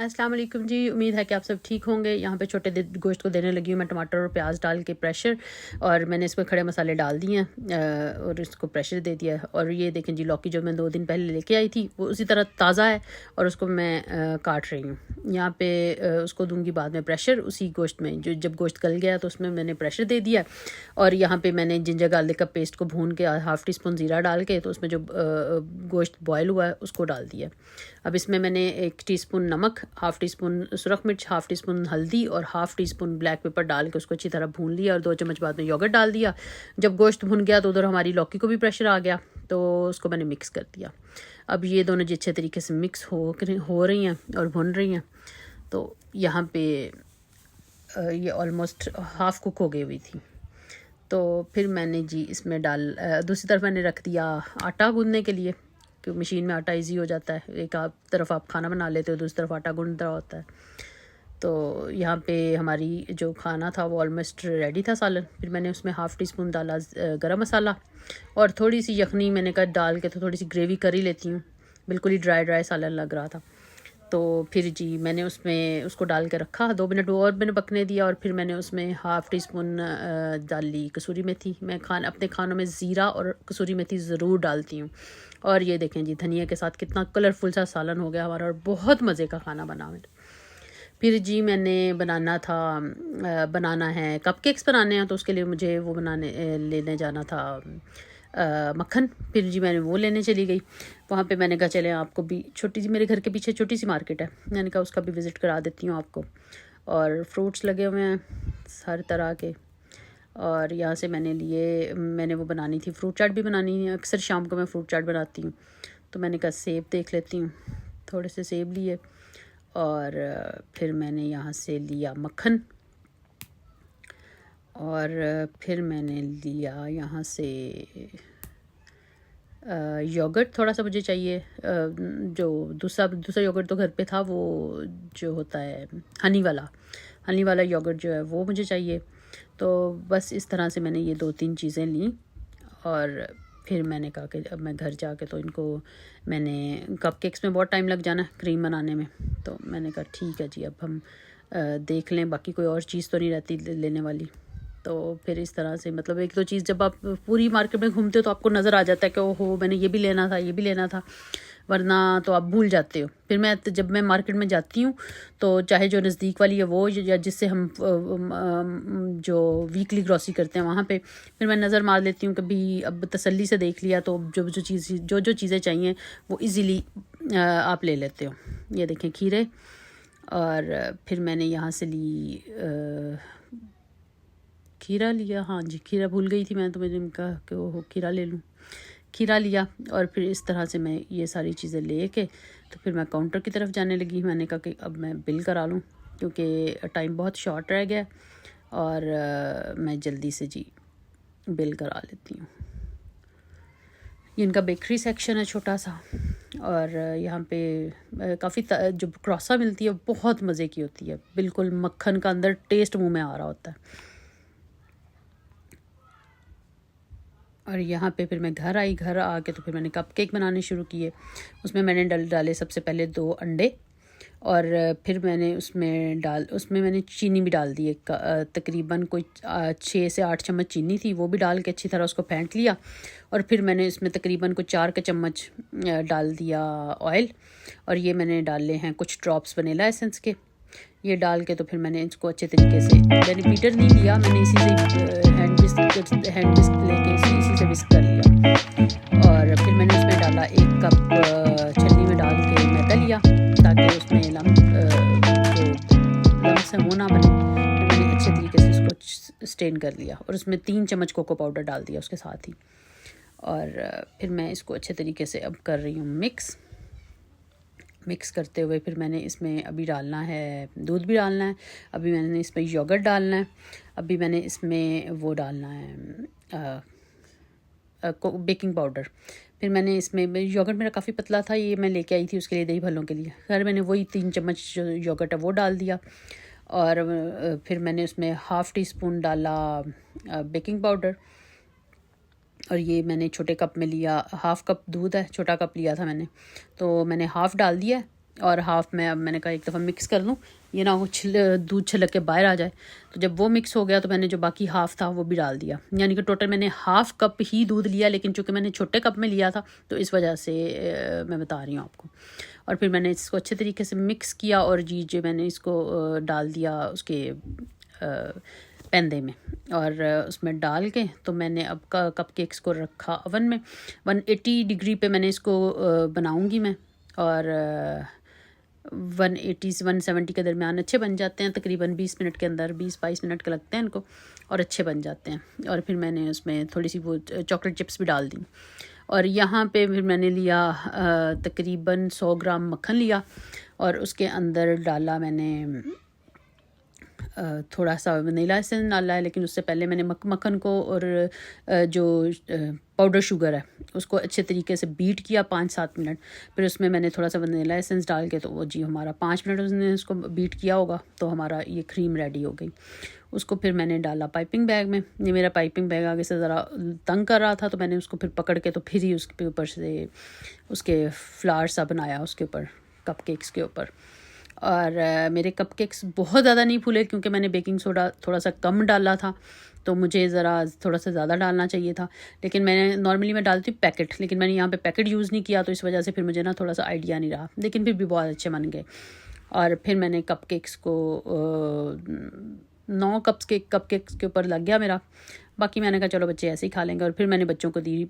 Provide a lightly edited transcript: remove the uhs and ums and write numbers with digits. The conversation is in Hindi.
अस्सलाम वालेकुम जी। उम्मीद है कि आप सब ठीक होंगे। यहाँ पे छोटे गोश्त को देने लगी हूँ मैं टमाटर और प्याज डाल के प्रेशर, और मैंने इसमें खड़े मसाले डाल दिए हैं और इसको प्रेशर दे दिया है। और ये देखें जी, लौकी जो मैं 2 दिन पहले लेके आई थी वो उसी तरह ताज़ा है और उसको मैं काट रही हूँ। यहाँ पे उसको दूंगी बाद में प्रेशर उसी गोश्त में। जो जब गोश्त गल गया तो उसमें मैंने प्रेशर दे दिया। और यहाँ पे मैंने जिंजर गार्लिक का पेस्ट को भून के 1/2 टीस्पून ज़ीरा डाल के तो उसमें जो गोश्त बॉयल हुआ है उसको डाल दिया। अब इसमें मैंने 1 टीस्पून नमक, 1/2 टीस्पून सुरख मिर्च, 1/2 टीस्पून हल्दी और 1/2 टीस्पून ब्लैक पेपर डाल के उसको अच्छी तरह भून लिया और 2 चम्मच बाद में योगर्ट डाल दिया। जब गोश्त भुन गया तो उधर हमारी लौकी को भी प्रेशर आ गया तो उसको मैंने मिक्स कर दिया। अब ये दोनों जी अच्छे तरीके से मिक्स हो रही हैं और भुन रही हैं। तो यहाँ पे ये ऑलमोस्ट हाफ़ कुक हो गई हुई थी। तो फिर मैंने जी इसमें दूसरी तरफ मैंने रख दिया आटा गूँधने के लिए, कि मशीन में आटा इजी हो जाता है। एक तरफ आप खाना बना लेते हो, दूसरी तरफ आटा गूँध रहा होता है। तो यहाँ पे हमारी जो खाना था वो ऑलमोस्ट रेडी था, सालन। फिर मैंने उसमें 1/2 टीस्पून डाला गरम मसाला और थोड़ी सी यखनी मैंने कहा डाल के तो थोड़ी सी ग्रेवी कर ही लेती हूँ। बिल्कुल ही ड्राई सालन लग रहा था। तो फिर जी मैंने उसमें उसको डाल के रखा, 2 मिनट और मैंने पकने दिया। और फिर मैंने उसमें 1/2 टीस्पून डाली कसूरी मेथी। मैं अपने खानों में ज़ीरा और कसूरी मेथी ज़रूर डालती हूँ। और ये देखें जी, धनिया के साथ कितना कलरफुल सा सालन हो गया हमारा और बहुत मज़े का खाना बना मैंने। फिर जी मैंने बनाना है कपकेक्स बनाने हैं, तो उसके लिए मुझे वो लेने जाना था मक्खन। फिर जी मैंने वो लेने चली गई। वहाँ पे मैंने कहा चले आपको भी, छोटी सी मेरे घर के पीछे छोटी सी मार्केट है, मैंने कहा उसका भी विज़िट करा देती हूँ आपको। और फ्रूट्स लगे हुए हैं हर तरह के। और यहाँ से मैंने वो बनानी थी, फ्रूट चाट भी बनानी है। अक्सर शाम को मैं फ्रूट चाट बनाती हूँ, तो मैंने कहा सेब देख लेती हूँ। थोड़े से सेब लिए और फिर मैंने यहाँ से लिया मक्खन। और फिर मैंने लिया यहाँ से योगर्ट थोड़ा सा मुझे चाहिए। जो दूसरा योगर्ट तो घर पे था, वो जो होता है हनी वाला योगर्ट जो है वो मुझे चाहिए। तो बस इस तरह से मैंने ये 2-3 चीज़ें ली। और फिर मैंने कहा कि अब मैं घर जाके तो इनको मैंने कपकेक्स में बहुत टाइम लग जाना है क्रीम बनाने में। तो मैंने कहा ठीक है जी, अब हम देख लें, बाकी कोई और चीज़ तो नहीं रहती लेने वाली। तो फिर इस तरह से मतलब एक दो चीज़ जब आप पूरी मार्केट में घूमते हो तो आपको नज़र आ जाता है कि ओहो मैंने ये भी लेना था, वरना तो आप भूल जाते हो। फिर जब मैं मार्केट में जाती हूँ तो चाहे जो नज़दीक वाली है वो, या जिससे हम जो वीकली ग्रॉसरी करते हैं वहाँ पे, फिर मैं नज़र मार लेती हूँ। कभी अब तसल्ली से देख लिया तो जो चीज़ें चाहिए वो इजीली आप ले लेते हो। ये देखें खीरे। और फिर मैंने यहाँ से खीरा लिया। हाँ जी, खीरा भूल गई थी मैं, तो मैंने कहा कि वो खीरा ले लूँ। खीरा लिया और फिर इस तरह से मैं ये सारी चीज़ें ले के तो फिर मैं काउंटर की तरफ जाने लगी। मैंने कहा कि अब मैं बिल करा लूँ, क्योंकि टाइम बहुत शॉर्ट रह गया और मैं जल्दी से जी बिल करा लेती हूँ। ये इनका बेकरी सेक्शन है छोटा सा। और यहाँ पे काफ़ी जो क्रॉसा मिलती है बहुत मज़े की होती है, बिल्कुल मक्खन का अंदर टेस्ट मुँह में आ रहा होता है। और यहाँ पे फिर मैं घर आके तो फिर मैंने कपकेक बनाने शुरू किए। उसमें मैंने डाले सबसे पहले 2 अंडे। और फिर मैंने उसमें मैंने चीनी भी डाल दी। तकरीबन कोई 6 से 8 चम्मच चीनी थी, वो भी डाल के अच्छी तरह उसको फेंट लिया। और फिर मैंने इसमें तकरीबन कोई 4 के चम्मच डाल दिया ऑयल। और ये मैंने डाले हैं कुछ ड्रॉप्स वनीला एसेंस के। ये डाल के तो फिर मैंने इसको अच्छे तरीके से, मैंने बीटर नहीं लिया, मैंने इसी से हैंड विस्क लेके इसी से विस्क कर लिया। और फिर मैंने उसमें डाला 1 कप छन्नी में डाल के मैदा लिया, ताकि उसमें लम्स है वो ना बने। फिर मैंने अच्छे तरीके से इसको स्टेन कर लिया और उसमें 3 चम्मच कोको पाउडर डाल दिया उसके साथ ही। और फिर मैं इसको अच्छे तरीके से अब कर रही हूँ मिक्स करते हुए। फिर मैंने इसमें अभी डालना है दूध भी डालना है, अभी मैंने इसमें योगर्ट डालना है, अभी मैंने इसमें वो डालना है बेकिंग पाउडर। फिर मैंने इसमें योगर्ट मेरा काफ़ी पतला था, ये मैं लेके आई थी उसके लिए, दही भल्लों के लिए। खैर मैंने वही 3 चम्मच जो योगर्ट है वो डाल दिया। और फिर मैंने उसमें 1/2 टीस्पून डाला बेकिंग पाउडर। और ये मैंने छोटे कप में लिया, 1/2 कप दूध है, छोटा कप लिया था मैंने, तो मैंने हाफ़ डाल दिया और हाफ़ में अब मैंने कहा एक दफ़ा मिक्स कर लूँ, ये ना वो दूध छलक के बाहर आ जाए। तो जब वो मिक्स हो गया तो मैंने जो बाकी हाफ़ था वो भी डाल दिया, यानी कि टोटल मैंने हाफ़ कप ही दूध लिया, लेकिन चूँकि मैंने छोटे कप में लिया था तो इस वजह से मैं बता रही हूँ आपको। और फिर मैंने इसको अच्छे तरीके से मिक्स किया और जी जो मैंने इसको डाल दिया उसके पैंदे में, और उसमें डाल के तो मैंने अब कप केक्स को रखा ओवन में 180 डिग्री पे मैंने इसको बनाऊंगी मैं, और 180 से 170 के दरमियान अच्छे बन जाते हैं, तकरीबन 20 मिनट के अंदर, 20-22 मिनट के लगते हैं इनको, और अच्छे बन जाते हैं। और फिर मैंने उसमें थोड़ी सी वो चॉकलेट चिप्स भी डाल दी। और यहाँ पे फिर मैंने लिया तकरीबन 100 ग्राम मक्खन लिया, और उसके अंदर डाला मैंने थोड़ा सा वनीला एसेंस डाला है, लेकिन उससे पहले मैंने मक्खन को और जो पाउडर शुगर है उसको अच्छे तरीके से बीट किया 5-7 मिनट। फिर उसमें मैंने थोड़ा सा वनीला एसेंस डाल के, तो वो जी हमारा 5 मिनट उसने उसको बीट किया होगा, तो हमारा ये क्रीम रेडी हो गई। उसको फिर मैंने डाला पाइपिंग बैग में। ये मेरा पाइपिंग बैग आगे से ज़रा तंग कर रहा था, तो मैंने उसको फिर पकड़ के तो फिर ही उसके ऊपर से उसके फ्लावर सा बनाया उसके ऊपर, कपकेक्स के ऊपर। और मेरे कपकेक्स बहुत ज़्यादा नहीं फूले, क्योंकि मैंने बेकिंग सोडा थोड़ा सा कम डाला था, तो मुझे ज़रा थोड़ा सा ज़्यादा डालना चाहिए था। लेकिन मैंने नॉर्मली मैं डालती हूँ पैकेट, लेकिन मैंने यहाँ पे पैकेट यूज़ नहीं किया, तो इस वजह से फिर मुझे ना थोड़ा सा आइडिया नहीं रहा, लेकिन फिर भी बहुत अच्छे बन गए। और फिर मैंने कपकेक्स को 9 कपकेक्स के ऊपर लग गया मेरा। बाकी मैंने कहा चलो बच्चे ऐसे ही खा लेंगे, और फिर मैंने बच्चों को दी